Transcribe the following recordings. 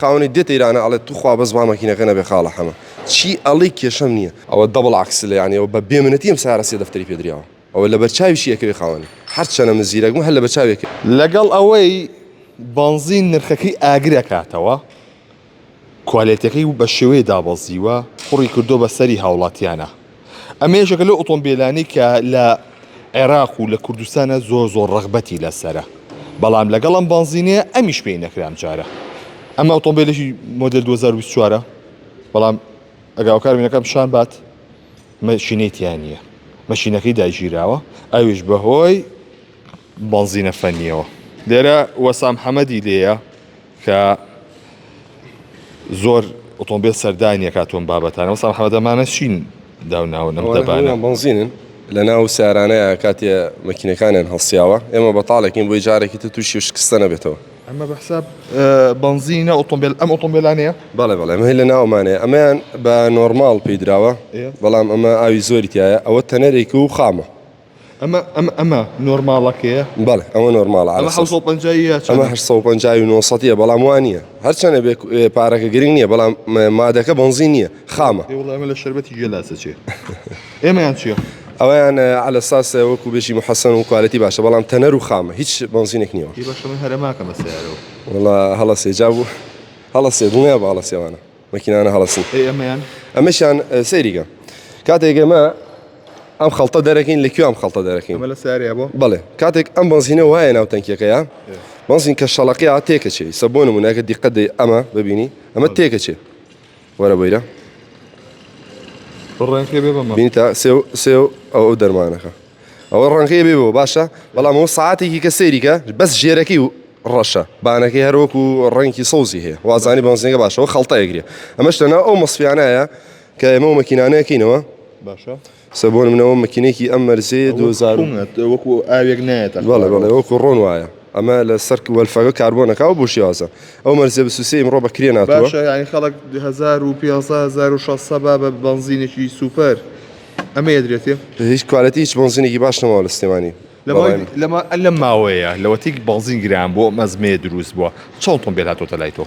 خاوني ديت إيرانه على تخوا بس ما ماكينة غنا بخالة حما شيء عليك يا شمنية أو الدبل عكس يعني أو ببيمنتيم سعر سيد دفتري في دريعه أو اللي بتشاي شيء كذي خاوني حرش أنا مزيرك مو هلا بتشاي كذي لەگەڵ ئەوەی بنزین نرخەکەی ئاگرەکاتەوە کوالێتەکەی بە شێوەیە دابەزیوە کوڕی کردو بە سەری هاوڵاتیانە ئەمێژەکە لەو ئۆتۆمبیلانی کە لە عێراق و لە کوردستانە زۆر ڕەغبەتی لەسرە بەڵام لەگەڵ ئەم بنزینەیە ئەمیش پێی نەکرام جارە ئەمە ئۆتۆمبیلێکی مۆدل 2024 بەڵام ئەگاوکاربینەکەم شان بات مەشینەیتیان نییە مەشینەکەی داگیراوە ئەویش بەهۆی بنزینە فەنیەوە لێرە وەسام حەمەدی لێیە کە زۆر ئۆتۆمبیل سەردانیە کاتۆم بابەتانە وەسام حەمەدەمانە چین داوناون ئەم دەبانە بنزينن لەناو سارانەیە کاتێ مەکینەکانیان هەڵسیاوە ئێمە بەتاڵێکین بۆی جارێکی تووشی وشکستە نەبێتەوە ئەمە بەحساب بنزینە ئۆتۆمبیل ئەم ئۆتۆمبیلانەیە بەڵێ ئەمە هی لە ناومانەیە ئەمەیان بە نۆرماڵ پێیدراوە بەڵام ئەمە ئاوی زۆری تایە ئەوە تەنەرێکی و خامە ئەمە نۆرماڵەکەیە بەڵێ ئەمە نۆرماڵە ئەمە 1950 ئەمە 1950 بەڵام وانە هەرچەنە بێ پارەکە گرنگ نییە بەڵام مادەکە بنزین نییە خامە ئەمە لە شەربەتی گێلاسە چێ ئێمەیان چییە؟ ئەویان على ساس وەکو بێژی محەسەن و کوالەتی باشە بەڵام تەنەر و خامە هیچ بنزینێک نییەوە باشە هەرەماکە مەسیارەوە وڵا هەڵەسێ جابوو هەڵەسێ دڵنیا بە هەڵەسێوانە مەکینانە هەڵەسن ئەمەیان ئەمەشیان سەیریگە کاتێک ئێمە ئەم خەڵتە دەرەکەین لەکوێ ئەم خەڵتە دەرەکەین ئەمە لە ساریا بۆ بەڵێ کاتێک ئەم بنزینە وایە ناو تەنکیەکەیە بنزین کە شەڵەقەیە تێکەچێ سە بۆ نمونەکە دیقەت دەی ئەمە ببینی ئەمە تێکەچێ وەرە بۆیرە ڕێنکێ بێ بەمە بینی تا سێ ئەو دەرمانەکە ئەوە ڕەنکەیە بێ بۆ باشە بەڵام ئەو ساعاتێکی کە سەیریکە بەس ژێرەکەی و ڕەشە بانەکەی هەروەکو ڕەنکی سەوزی هەیە وازانی بنزینەکە باشەوە خەڵتەیەگرێ ئەمەش لەناو ئەو مەسفیانایە کە ئێمە و مەکینانەیەکەینەوە باشە سەبۆ منەوە مەکینێکی ئەم مەرزێ 2000 وەکو ئاوێک نایەتە بەڵێ وەکو ڕۆن وایە ئەمە لە سەر وەلفەکە کاربۆنەکە بۆ شێوازە ئەو مەرزێ بە ئمڕۆ بەکرێ ناتوە باشە ینی خەڵک 1500 بە بنزینێکی سوپەر ئەمە یەدرێتێ هیچ کوالەتی هیچ بنزینێکی باش نەماوە لە سلێمانی لە ماوەیە لەوەتێک بنزین گران بۆ مەزمێ دروست بووە چەند ئۆتۆمبیل هاتۆتە لای تۆ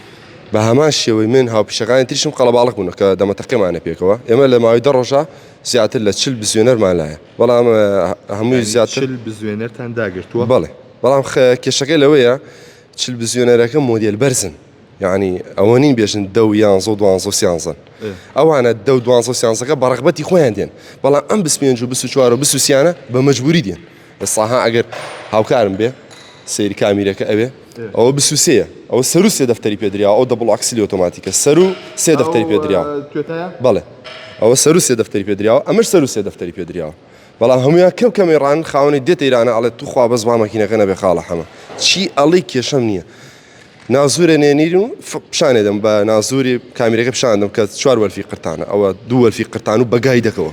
بە هەمان شێوەی من هاوپیشەکانی تریشم قەڵەباڵق بوون کە دەمەتەقەمانە پێکەوە ئێمە لە ماوەی 10 ڕۆژە زیاتر لە 40 بزیۆنەرمان لایە بەڵام هەمووی زیاتر بزوێنەرتان داگرتووە بەڵێ بەڵام کێشەکەی لەوەیە 40 بزیۆنەرەکە مۆدیل بەرزن یعنی ئەوە نین بێژن 10 ئەوانە 12 بەڕغبەتی خۆیان دێن بەڵام ئەم 25 و 24 و 24 بە مەجبوری دێن ئێستاها ئەگەر هاوکارم بێ سەیری کامیرەکە ئەوێ ئەوە 23 ئەوە سەر و سێ دەفتەری پێدراوە ئەو دەبڵ ئاکسیلی ئۆتۆماتیکە سەر و سێ دەفتەری پێدراوە بەڵێ ئەوە سەر و سێ دەفتەری پێدراوە ئەمەش سەر و سێ دەفتەری پێدراوە بەڵام هەمویان کەم ڕان خاونی دێتە ئیرانە ئەڵێ توخوا بەس با مەکینەکە نەبێ خاڵە هەمە چی ئەڵی کێشەم نییە نازورە نێنیر و پیشانێدەم بە نازوری کامیرەکە پیشاندەم کە 4 وەلفی قرتانە ئەوە 2 وەلفی قرتان و بەگای دەکەوە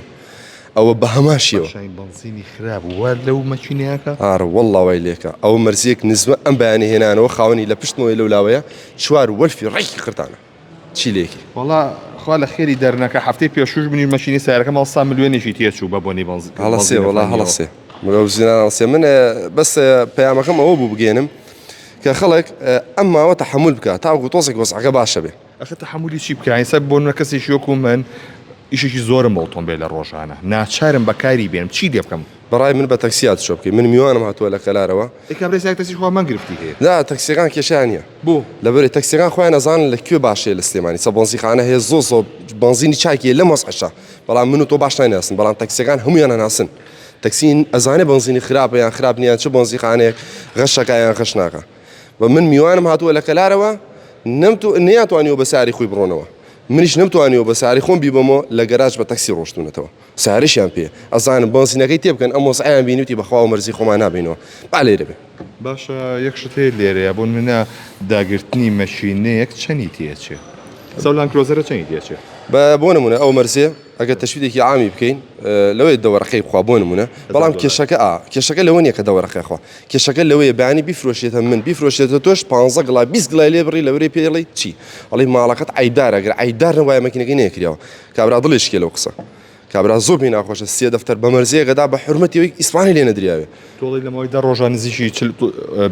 ئەوە بە هەماشیەوە بنزینی خراپ وەر لەو مەکینەکە ئارە وەڵڵاوای لێکە ئەو مەرزیەک نزمە ئەم بەیانی هێنانەوە خاوەنی لە پشتمەوەی لەولاوەیە 4 وەلفی ڕێکی قرتانە چی لێکی وڵا خوا لە خێری دەرنەکە هەفتەی پێشوش بنی مەشینی سیارەکە ماڵ 100 میلیۆنێکی تێچوو بە بۆنی بنزین هەڵەسێ وڵا هەڵەسێ هەڵەسێ من بەس پەیامەکەم ئەوە بوو بگێنم کە خەڵک ئەم ماوە تەحمل بکە تاوەکو تۆزێک وەزعەکە باشە بێ ئەخە تەحملی چی بکە سەر بۆ کەسێکی وەکو من ئیشێکی زۆرم بە ئۆتۆمبیل لە ڕۆژانە ناچارم بەکاری بێنم چی لێ بکەم بەڕای من بە تەکسیات شۆ بکەین من میوانم هاتووە لە کەلارەوە کابرێسیاک تەکسی خوا من گرفتی هەیە لا تەکسیەکان کێشیان نییە بۆ لەبەرێ تەکسیەکان خۆیان نەزانن لەکوێ باشەیە لە سلێمانی چە بنزینخانە هەیە زۆر بنزینی چاکیە لە مۆسعشە بەڵام من و تۆ باش نایناسن بەڵام تەکسیەکان هەمویان هەناسن تەکسین ئەزانێ بنزینی خراپە یان خراپ نییان چه بنزینخانەیەک غەشەکە یان غەش ناکە و من میوانم هاتووە لە کەلارەوە نەیانتوانیوە بە ساری خۆی بڕۆنەوە منیش نەمتوانیەوە بە ساری خۆم بیبەمەوە لە گەراج بە تەکسی ڕۆشتونەتەوە ساریشیان پێ ئەزانم بنزینەکەی تێ بکەن ئەم مۆسعیان بینیوتی بەخوا و مەرزی خۆمان نابینەوە با لێرە بێ باشە یەک شت هەیە لێرەیە بۆ منە داگرتنی مەشینەیەک چەندی تێچێ سەولان کرۆزەرە چەندی تێچێ بۆ نمونە ئەو مەرزێ ئەگەر تەشویدێکی عامی بکەین لەوەی دەوەڕەکەی بخوا بۆ نمونە بەڵام کێشەکە لەوە نیە کە دەوەڕەکەی خوا کێشەکە لەوەیە بەیانی بیفرۆشێتە من بیفرۆشێتە تۆش 15 گڵای 20 گڵای لێ بڕی لەوەی پێڵی چی ئەڵێ ماڵەکەت ئایدار ئەگەر ئایدار نەوایە مەکینەکەی نەکریەوە کابرا دڵێشکێ لەو قسە کابرا زۆر پێی ناخۆشە سێ دەفتەر بە مەرزەیەکەدا بە حرمەتیەوەی ئیسپانی لێ نەدریاوێ تۆڵی لە ماوەی 10 ڕۆژان نزیکی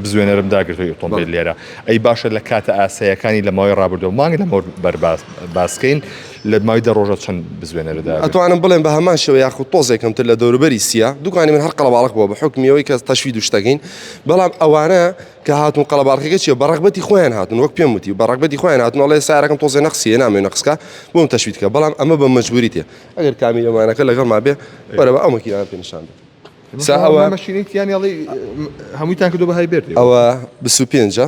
بزوێنەرم داگرتوی ئۆتۆمبیل لێرە ئەی باشە لە کاتە ئاساییەکانی لە ماوەی ڕابردەوە مانگە لە مەوە باسکەین لە ماوەی 10 ڕۆژە چەند بزوێنەرەدا ئەتوانم بڵێن بە هەمان شێوە یاخود تۆزێکمتر لە دەوروبەری سیا دوکانی من هەر قەڵەباڵق بووە بە حکمیەوەی کە تەشوید و شتەکەین بەڵام ئەوانە کە هاتون قەڵەباڵقەکە چیە بە ڕەغبەتی خۆیان هاتون وەک پێم وتی بە ڕەغبەتی خۆیان هاتون ئەڵێ سارەکەم تۆزێ نەخسیە نامێ نەخسکە بۆم تەشویدکە بەڵام ئەمە بە مەجبوری تێ ئەگەر کامیلەمانەکە لەگەڵ ما بێ وەرە بە ئەو مەکینانە پێ نیشان بێ ئەوە مەشینێتیانیڵی هەموویتان کردو بە هایبێت ئەوە 25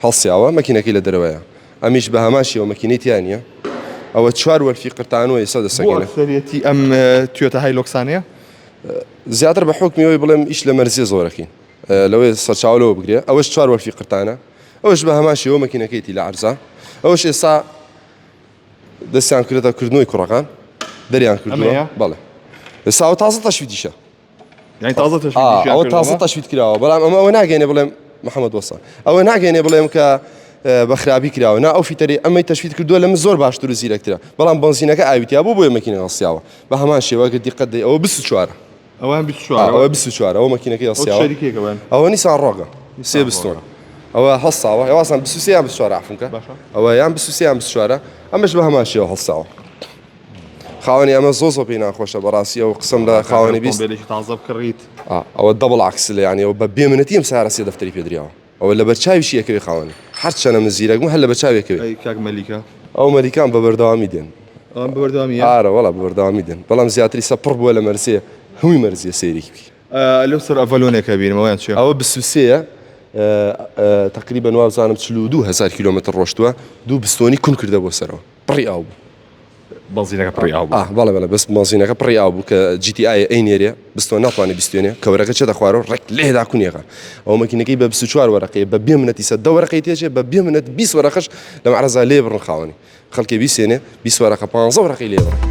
هەڵسیاوە مەکینەکەی لە دەرەوەیە ئەمیش بە هەماشیەوە مەکینێتیان نیە ئەوە چوار وەرفی قرتانەوە ئێستا دەسەکەنە سەرەتی ئەم توێتە هایلۆکسانەیە زیاتر بە حکمیەوەی بڵێم ئیش لە مەرزیە زۆرەکەین لەوەی سەرچاولەوە بگرێ ئەوەش چوار وەرفی قرتانە ئەوەش بە هەماشیەوە مەکینەکەیتی لە عەرزە ئەوەش ئێستا دەستیان کردێتە کردنەوەی کوڕەکان دەریان کردووە بەڵێ ئێستا ئەوە تازە تەشویدیشە یعنی تازە ئەوە تازە تەشوید کراوە بەڵام ئەوە ناگەێنێ بڵێم محەممەد وەسا ئەوە ناگەێنێ بڵێم کە بە خراپی کراوە نا ئەو فیتەری ئەمەی تەشوید کردووە لەمە زۆر باشتر و زیرەکترە بەڵام بنزینەکە ئاویتیا بۆ بۆیە مەکینە هەڵسیاوە بە هەمان شێوەکە دیقەت دەی ئەوە 24 ئەوان ئەوە 24 ئەوە مەکینەکەی هەڵسیاوە ئەوە نیسان ڕۆگە سێ بستۆنە ئەوە هەڵساوە ئەواسان 23 یان 24 عفونکە ئەوە یان 23 یان 24 ئەمەش بە هەمان شێوە هەڵساوە خاوەنی ئەمە زۆ پێی ناخۆشە بەڕاستی ئەو قسم لە خاوەنی بیست تازە بکڕیت ئەوە دەبڵ عکس لە یعنی ئەو بە بێمنەتیم سارە سێ دەفتەری پێدراوە ئەوە لە بەرچاویشی یەکەوەی خاوەنی هەر چەنە مزیرەکم هەر لە بەرچاوێکەوەی کاک مەلیکە ئەو مەریکان بە بەردەوامی دێن بەردەوامی ئارە وەڵا بەردەوامی دێن بەڵام زیاتری سە پڕ بووە لە مەرزێ هەمووی مەرزیە سەیری لەو سەر ئەڤەلۆنێکە بینەوەیان چێ ئەوە 23 تقریبا وابزانم 42,000 کیلۆمتر ڕۆشتووە دوو بستۆنی کون کردە بۆ سەرەوە پڕی ئاو بوو بەزینەکە پڕی ئاو بوو بەڵێ بەڵێ بەس بەزینەکە پڕی ئاو بوو کە GTA ئەی نێرێ بستۆ ناتوانێت بیستێنێ کەورەکە چێتە خوارەوە ڕێک لێدا کونیێقە ئەو مەکینەکەی بە 24 وەرەقەیە بە بێ منەتی سە دە وەرەقەی تێچێ بە بێ منەت 20 وەرەقەش لەم عەرزا لێ بڕن خاوەنی خەڵکی بیسێنێ 20 وەرەقە 15 وەرەقەی لێ بڕن